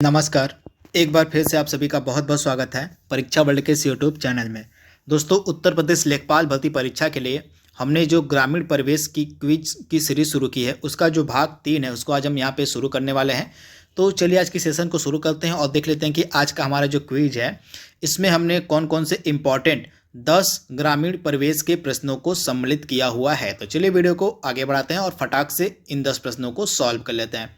नमस्कार। एक बार फिर से आप सभी का बहुत बहुत स्वागत है परीक्षा वर्ल्ड के इस यूट्यूब चैनल में। दोस्तों, उत्तर प्रदेश लेखपाल भर्ती परीक्षा के लिए हमने जो ग्रामीण परिवेश की क्विज की सीरीज शुरू की है, उसका जो भाग 3 है उसको आज हम यहाँ पे शुरू करने वाले हैं। तो चलिए आज की सेशन को शुरू करते हैं और देख लेते हैं कि आज का हमारा जो क्विज है इसमें हमने कौन कौन से इम्पॉर्टेंट 10 ग्रामीण परिवेश के प्रश्नों को सम्मिलित किया हुआ है। तो चलिए वीडियो को आगे बढ़ाते हैं और फटाक से इन 10 प्रश्नों को सॉल्व कर लेते हैं।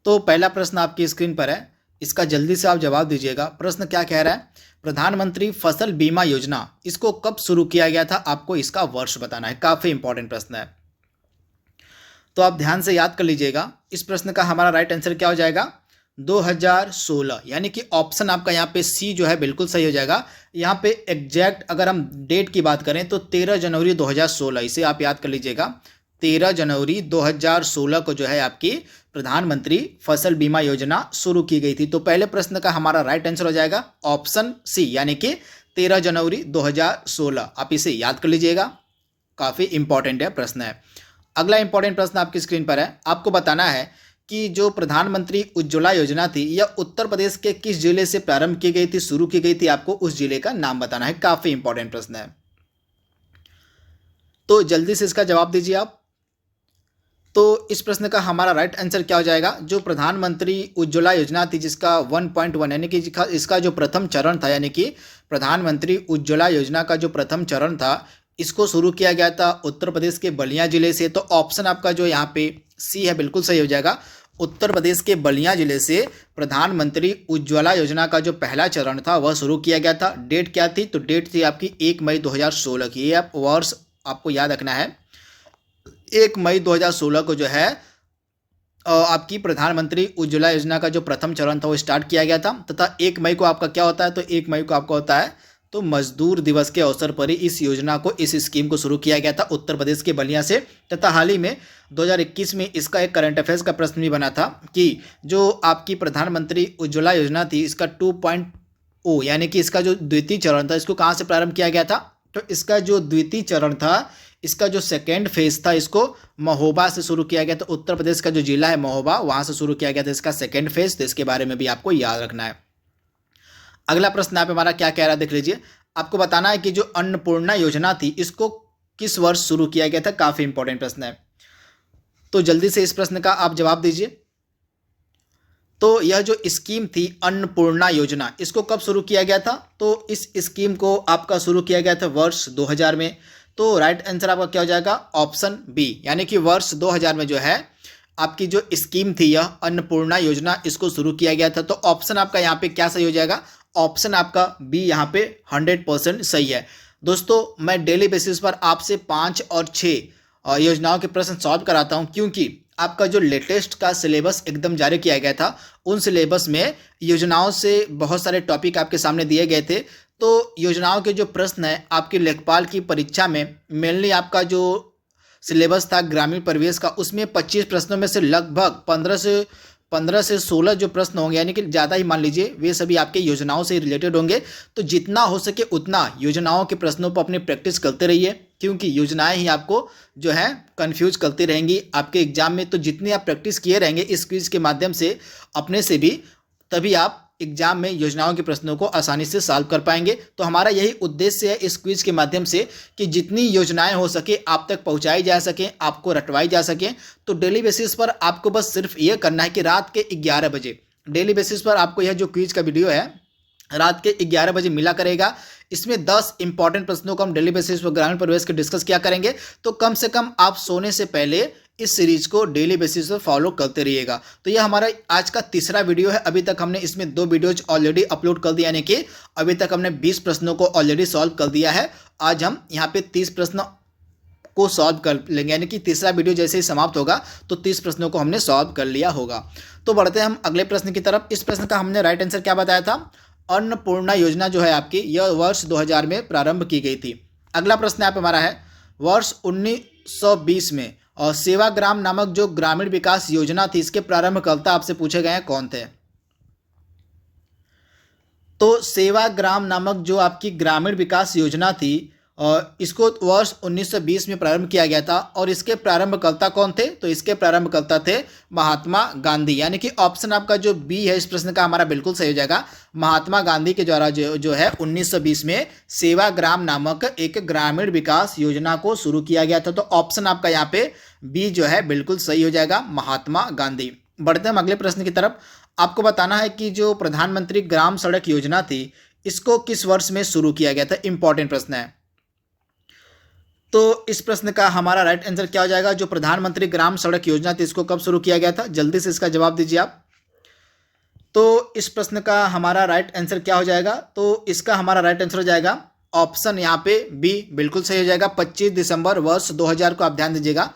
तो पहला प्रश्न आपकी स्क्रीन पर है, इसका जल्दी से आप जवाब दीजिएगा। प्रश्न क्या कह रहा है? प्रधानमंत्री फसल बीमा योजना इसको कब शुरू किया गया था, आपको इसका वर्ष बताना है। काफी इंपॉर्टेंट प्रश्न है, तो आप ध्यान से याद कर लीजिएगा। इस प्रश्न का हमारा राइट आंसर क्या हो जाएगा? 2016, यानी कि ऑप्शन आपका यहाँ पे सी जो है बिल्कुल सही हो जाएगा। यहाँ पे एग्जैक्ट अगर हम डेट की बात करें तो 13 जनवरी 2016, इसे आप याद कर लीजिएगा। 13 जनवरी 2016 को जो है आपकी प्रधानमंत्री फसल बीमा योजना शुरू की गई थी। तो पहले प्रश्न का हमारा राइट आंसर हो जाएगा ऑप्शन सी, यानी कि 13 जनवरी 2016। आप इसे याद कर लीजिएगा, काफी इंपॉर्टेंट है प्रश्न है। अगला इंपॉर्टेंट प्रश्न आपकी स्क्रीन पर है। आपको बताना है कि जो प्रधानमंत्री उज्ज्वला योजना थी यह उत्तर प्रदेश के किस जिले से प्रारंभ की गई थी, शुरू की गई थी, आपको उस जिले का नाम बताना है। काफी इंपॉर्टेंट प्रश्न है, तो जल्दी से इसका जवाब दीजिए आप। तो इस प्रश्न का हमारा राइट आंसर क्या हो जाएगा? जो प्रधानमंत्री उज्ज्वला योजना थी जिसका 1.1 यानी कि इसका जो प्रथम चरण था, यानी कि प्रधानमंत्री उज्ज्वला योजना का जो प्रथम चरण था इसको शुरू किया गया था उत्तर प्रदेश के बलिया जिले से। तो ऑप्शन आपका जो यहाँ पे सी है बिल्कुल सही हो जाएगा। उत्तर प्रदेश के बलिया जिले से प्रधानमंत्री उज्ज्वला योजना का जो पहला चरण था वह शुरू किया गया था। डेट क्या थी? तो डेट थी आपकी 1 मई 2016 की। ये आप वर्ष आपको याद रखना है। 1 मई 2016 को जो है आपकी प्रधानमंत्री उज्ज्वला योजना का जो प्रथम चरण था वो स्टार्ट किया गया था। तथा 1 मई को आपका क्या होता है? तो 1 मई को आपका होता है तो मजदूर दिवस के अवसर पर ही इस योजना को, इस स्कीम को शुरू किया गया था उत्तर प्रदेश के बलिया से। तथा हाल ही में 2021 में इसका एक करंट अफेयर्स का प्रश्न भी बना था कि जो आपकी प्रधानमंत्री उज्ज्वला योजना थी इसका 2.0 यानी कि इसका जो द्वितीय चरण था इसको कहाँ से प्रारंभ किया गया था? तो इसका जो द्वितीय चरण था, इसका जो सेकेंड फेज था इसको महोबा से शुरू किया गया था। उत्तर प्रदेश का जो जिला है महोबा, वहां से शुरू किया गया था इसका सेकेंड फेज। तो इसके बारे में भी आपको याद रखना है। अगला प्रश्न यहाँ पे हमारा क्या कह रहा है देख लीजिए। आपको बताना है कि जो अन्नपूर्णा योजना थी इसको किस वर्ष शुरू किया गया था। काफी इंपॉर्टेंट प्रश्न है, तो जल्दी से इस प्रश्न का आप जवाब दीजिए। तो यह जो स्कीम थी अन्नपूर्णा योजना, इसको कब शुरू किया गया था? तो इस स्कीम को आपका शुरू किया गया था वर्ष 2000 में। तो राइट आंसर आपका क्या हो जाएगा? ऑप्शन बी, यानी कि वर्ष 2000 में जो है आपकी जो स्कीम थी यह अन्नपूर्णा योजना, इसको शुरू किया गया था। तो ऑप्शन आपका यहाँ पे क्या सही हो जाएगा? ऑप्शन आपका बी यहाँ पे 100% सही है। दोस्तों, मैं डेली बेसिस पर आपसे 5 और 6 योजनाओं के प्रश्न सॉल्व कराता हूँ, क्योंकि आपका जो लेटेस्ट का सिलेबस एकदम जारी किया गया था उन सिलेबस में योजनाओं से बहुत सारे टॉपिक आपके सामने दिए गए थे। तो योजनाओं के जो प्रश्न है आपकी लेखपाल की परीक्षा में मेनली आपका जो सिलेबस था ग्रामीण परिवेश का, उसमें 25 प्रश्नों में से लगभग 15 से 16 जो प्रश्न होंगे, यानी कि ज़्यादा ही मान लीजिए, वे सभी आपके योजनाओं से रिलेटेड होंगे। तो जितना हो सके उतना योजनाओं के प्रश्नों पर अपनी प्रैक्टिस करते रहिए, क्योंकि योजनाएं ही आपको जो है कंफ्यूज करती रहेंगी आपके एग्जाम में। तो जितनी आप प्रैक्टिस किए रहेंगे इस क्विज के माध्यम से अपने से भी, तभी आप एग्जाम में योजनाओं के प्रश्नों को आसानी से सॉल्व कर पाएंगे। तो हमारा यही उद्देश्य है इस क्विज के माध्यम से कि जितनी योजनाएं हो सके आप तक पहुंचाई जा सके, आपको रटवाई जा सके। तो डेली बेसिस पर आपको बस सिर्फ ये करना है कि रात के 11 बजे डेली बेसिस पर आपको यह जो क्विज का वीडियो है रात के 11 बजे मिला करेगा। इसमें 10 इंपॉर्टेंट प्रश्नों को हम डेली बेसिस पर ग्रामीण परिवेश के डिस्कस किया करेंगे। तो कम से कम आप सोने से पहले इस सीरीज को डेली बेसिस पर फॉलो करते रहिएगा। तो यह हमारा आज का तीसरा वीडियो है। अभी तक हमने इसमें 2 वीडियोज ऑलरेडी अपलोड कर दिया, यानी कि अभी तक हमने 20 प्रश्नों को ऑलरेडी सॉल्व कर दिया है। आज हम यहाँ पे 30 प्रश्न को सॉल्व कर लेंगे, यानी कि तीसरा वीडियो जैसे ही समाप्त होगा तो 30 प्रश्नों को हमने सॉल्व कर लिया होगा। तो बढ़ते हैं हम अगले प्रश्न की तरफ। इस प्रश्न का हमने राइट आंसर क्या बताया था? अन्नपूर्णा योजना जो है आपकी यह वर्ष 2000 में प्रारंभ की गई थी। अगला प्रश्न यहाँ पे हमारा है, वर्ष 1920 में और सेवाग्राम नामक जो ग्रामीण विकास योजना थी इसके प्रारंभकर्ता आपसे पूछे गए हैं कौन थे? तो सेवाग्राम नामक जो आपकी ग्रामीण विकास योजना थी इसको वर्ष 1920 में प्रारंभ किया गया था। और इसके प्रारंभकर्ता कौन थे? तो इसके प्रारंभकर्ता थे महात्मा गांधी, यानी कि ऑप्शन आपका जो बी है इस प्रश्न का हमारा बिल्कुल सही हो जाएगा। महात्मा गांधी के द्वारा जो है 1920 में सेवाग्राम नामक एक ग्रामीण विकास योजना को शुरू किया गया था। तो ऑप्शन आपका यहाँ पे बी जो है बिल्कुल सही हो जाएगा, महात्मा गांधी। बढ़ते हैं हम अगले प्रश्न की तरफ। आपको बताना है कि जो प्रधानमंत्री ग्राम सड़क योजना थी इसको किस वर्ष में शुरू किया गया था। इंपॉर्टेंट प्रश्न है। तो इस प्रश्न का हमारा राइट आंसर क्या हो जाएगा? जो प्रधानमंत्री ग्राम सड़क योजना थी इसको कब शुरू किया गया था? जल्दी से इसका जवाब दीजिए आप। तो इस प्रश्न का हमारा राइट आंसर क्या हो जाएगा? तो इसका हमारा राइट आंसर हो जाएगा ऑप्शन यहाँ पे बी, बिल्कुल सही हो जाएगा। 25 दिसंबर वर्ष 2000 को आप ध्यान दीजिएगा।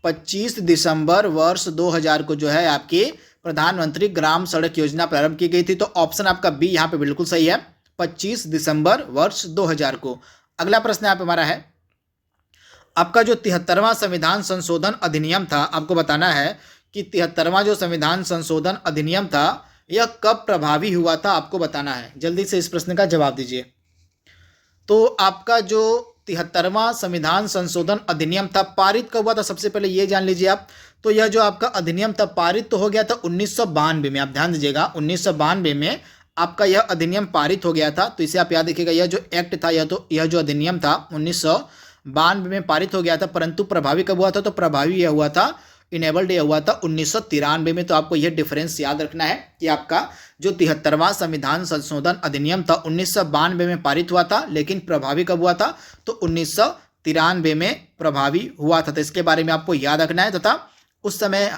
25 दिसंबर वर्ष 2000 को जो है आपकी प्रधानमंत्री ग्राम सड़क योजना प्रारंभ की गई थी। तो ऑप्शन आपका बी यहाँ पे बिल्कुल सही है, 25 दिसंबर वर्ष 2000 को। अगला प्रश्न यहाँ पे हमारा है, आपका जो 73वां संविधान संशोधन अधिनियम था, आपको बताना है कि 73वां जो संविधान संशोधन अधिनियम था यह कब प्रभावी हुआ था, आपको बताना है। जल्दी से इस प्रश्न का जवाब दीजिए। तो आपका जो 73वां संविधान संशोधन अधिनियम था पारित कब हुआ था, सबसे पहले ये जान लीजिए आप। तो यह जो आपका अधिनियम था पारित तो हो गया था 1992 में, आप ध्यान दीजिएगा 1992 में आपका यह अधिनियम पारित हो गया था। तो इसे आप याद रखिएगा, यह जो एक्ट था यह जो अधिनियम था 1992 में पारित हो गया था, परंतु प्रभावी कब हुआ था? तो प्रभावी यह हुआ था, इनेबल्ड यह हुआ था 1993 में। तो आपको यह डिफरेंस याद रखना है कि आपका जो 73वां संविधान संशोधन अधिनियम था 1992 में पारित हुआ था, लेकिन प्रभावी कब हुआ था? तो 1993 में प्रभावी हुआ था। तो इसके बारे में आपको याद रखना है। तथा उस समय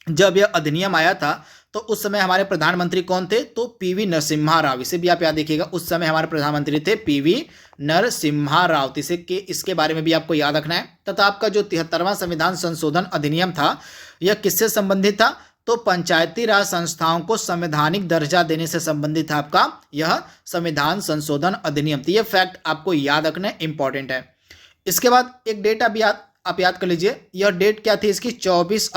जब यह अधिनियम आया था तो उस समय हमारे प्रधानमंत्री कौन थे? तो पीवी नरसिम्हा राव। इसे भी आप याद रखिएगा, उस समय हमारे प्रधानमंत्री थे पीवी नरसिम्हा राव। तो इसके बारे में भी आपको याद रखना है। तथा आपका जो 73वां संविधान संशोधन अधिनियम था यह किससे संबंधित था? तो पंचायती राज संस्थाओं को संवैधानिक दर्जा देने से संबंधित था आपका यह संविधान संशोधन अधिनियम। तो यह फैक्ट आपको याद रखना इंपॉर्टेंट है। इसके बाद एक डेट आप याद कर लीजिए। यह डेट क्या थी इसकी? 24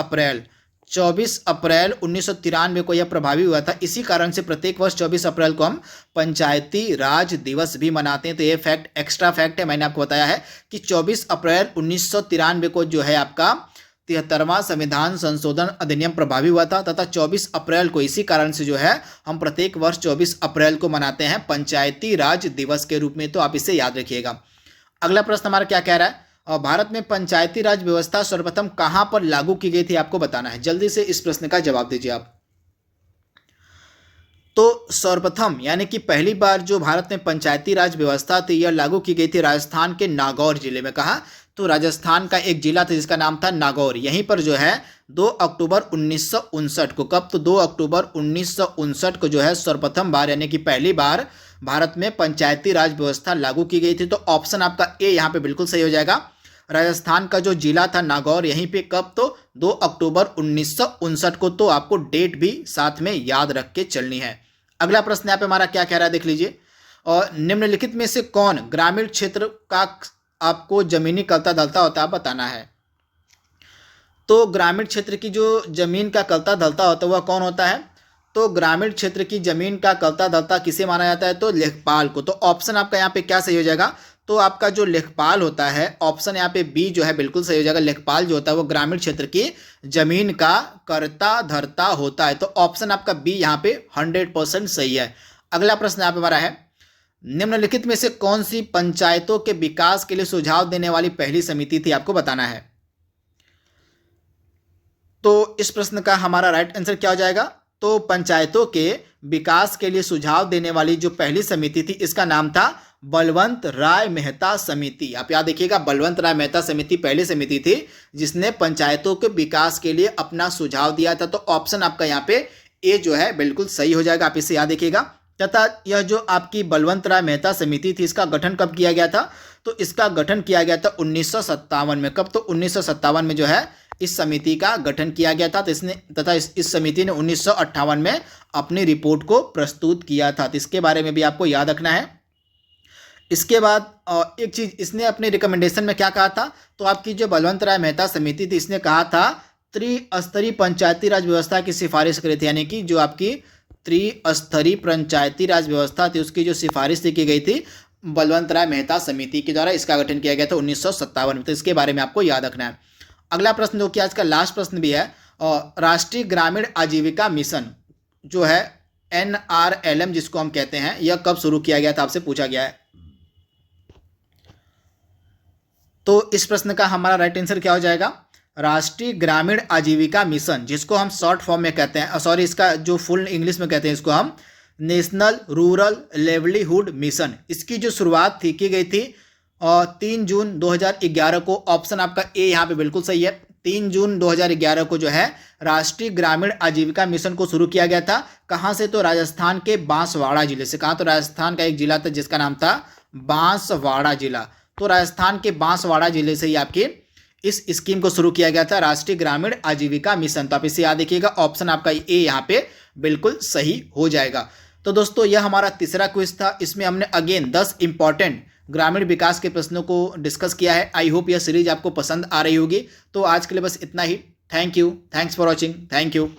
अप्रैल 1993 को यह प्रभावी हुआ था। इसी कारण से प्रत्येक वर्ष 24 अप्रैल को हम पंचायती राज दिवस भी मनाते हैं। तो ये फैक्ट एक्स्ट्रा फैक्ट है, मैंने आपको बताया है कि 24 अप्रैल 1993 को जो है आपका 73वां संविधान संशोधन अधिनियम प्रभावी हुआ था। तथा 24 अप्रैल को इसी कारण से जो है हम प्रत्येक वर्ष 24 अप्रैल को मनाते हैं पंचायती राज दिवस के रूप में। तो आप इसे याद रखिएगा। अगला प्रश्न हमारा क्या कह रहा है? और भारत में पंचायती राज व्यवस्था सर्वप्रथम कहां पर लागू की गई थी, आपको बताना है। जल्दी से इस प्रश्न का जवाब दीजिए आप। तो सर्वप्रथम यानी कि पहली बार जो भारत में पंचायती राज व्यवस्था थी यह लागू की गई थी राजस्थान के नागौर जिले में। कहा? तो राजस्थान का एक जिला था जिसका नाम था नागौर। यहीं पर जो है 2 अक्टूबर 1959 को, कब? तो 2 अक्टूबर 1959 को जो है सर्वप्रथम बार यानी कि पहली बार भारत में पंचायती राज व्यवस्था लागू की गई थी। तो ऑप्शन आपका ए यहाँ पे बिल्कुल सही हो जाएगा। राजस्थान का जो जिला था नागौर, यहीं पे कब? तो 2 अक्टूबर 1959 को। तो आपको डेट भी साथ में याद रख के चलनी है। अगला प्रश्न यहाँ पे हमारा क्या कह रहा है, देख लीजिए। और निम्नलिखित में से कौन ग्रामीण क्षेत्र का आपको जमीनी कलता धलता होता है बताना है। तो ग्रामीण क्षेत्र की जो जमीन का कलता धलता होता है वह कौन होता है? तो ग्रामीण क्षेत्र की जमीन का कलता धलता किसे माना जाता है? तो लेखपाल को। तो ऑप्शन आपका यहाँ पे क्या सही हो जाएगा? तो आपका जो लेखपाल होता है, ऑप्शन यहाँ पे बी जो है बिल्कुल सही हो जाएगा। लेखपाल जो होता है वो ग्रामीण क्षेत्र की जमीन का कर्ता धर्ता होता है। तो ऑप्शन आपका बी यहाँ पे 100% सही है। अगला प्रश्न यहाँ पे हमारा है, निम्नलिखित में से कौन सी पंचायतों के विकास के लिए सुझाव देने वाली पहली समिति थी, आपको बताना है। तो इस प्रश्न का हमारा राइट आंसर क्या हो जाएगा? तो पंचायतों के विकास के लिए सुझाव देने वाली जो पहली समिति थी इसका नाम था बलवंत राय मेहता समिति। आप याद देखिएगा, बलवंत राय मेहता समिति पहली समिति थी जिसने पंचायतों के विकास के लिए अपना सुझाव दिया था। तो ऑप्शन आपका यहाँ पे ए जो है बिल्कुल सही हो जाएगा। आप इसे याद देखिएगा। तथा यह जो आपकी बलवंत राय मेहता समिति थी इसका गठन कब किया गया था? तो इसका गठन किया गया था 1957 में। कब? तो 1957 में जो है इस समिति का गठन किया गया था। तो इस समिति ने 1958 में अपनी रिपोर्ट को प्रस्तुत किया था। तो इसके बारे में भी आपको याद रखना है। इसके बाद एक चीज इसने अपने रिकमेंडेशन में क्या कहा था? तो आपकी जो बलवंत राय मेहता समिति थी इसने कहा था त्रिस्तरीय पंचायती राज व्यवस्था की सिफारिश करी थी। यानी कि जो आपकी त्रिस्तरीय पंचायती राज व्यवस्था थी उसकी जो सिफारिश की गई थी बलवंत राय मेहता समिति के द्वारा इसका गठन किया गया था 1957 में। तो इसके बारे में आपको याद रखना है। अगला प्रश्न जो कि आज का लास्ट प्रश्न भी है, राष्ट्रीय ग्रामीण आजीविका मिशन जो है NRLM जिसको हम कहते हैं, यह कब शुरू किया गया था, आपसे पूछा गया है। तो इस प्रश्न का हमारा राइट आंसर क्या हो जाएगा, राष्ट्रीय ग्रामीण आजीविका मिशन, जिसको हम शॉर्ट फॉर्म में कहते हैं, सॉरी इसका जो फुल इंग्लिश में कहते हैं इसको हम नेशनल रूरल लेवलीहुड मिशन। इसकी जो शुरुआत थी की गई थी 3 जून 2011 को। ऑप्शन आपका ए यहाँ पे बिल्कुल सही है। 3 जून 2011 को जो है राष्ट्रीय ग्रामीण आजीविका मिशन को शुरू किया गया था। कहाँ से, तो राजस्थान के बांसवाड़ा जिले से। कहाँ, तो राजस्थान का एक जिला था जिसका नाम था बांसवाड़ा जिला। तो राजस्थान के बांसवाड़ा जिले से ही आपकी इस स्कीम को शुरू किया गया था, राष्ट्रीय ग्रामीण आजीविका मिशन। तो आप इसे याद रखिएगा, ऑप्शन आपका ए यहाँ पे बिल्कुल सही हो जाएगा। तो दोस्तों यह हमारा तीसरा क्विज था। इसमें हमने अगेन 10 इंपॉर्टेंट ग्रामीण विकास के प्रश्नों को डिस्कस किया है। आई होप यह सीरीज आपको पसंद आ रही होगी। तो आज के लिए बस इतना ही। Thank you, thanks for watching, thank you.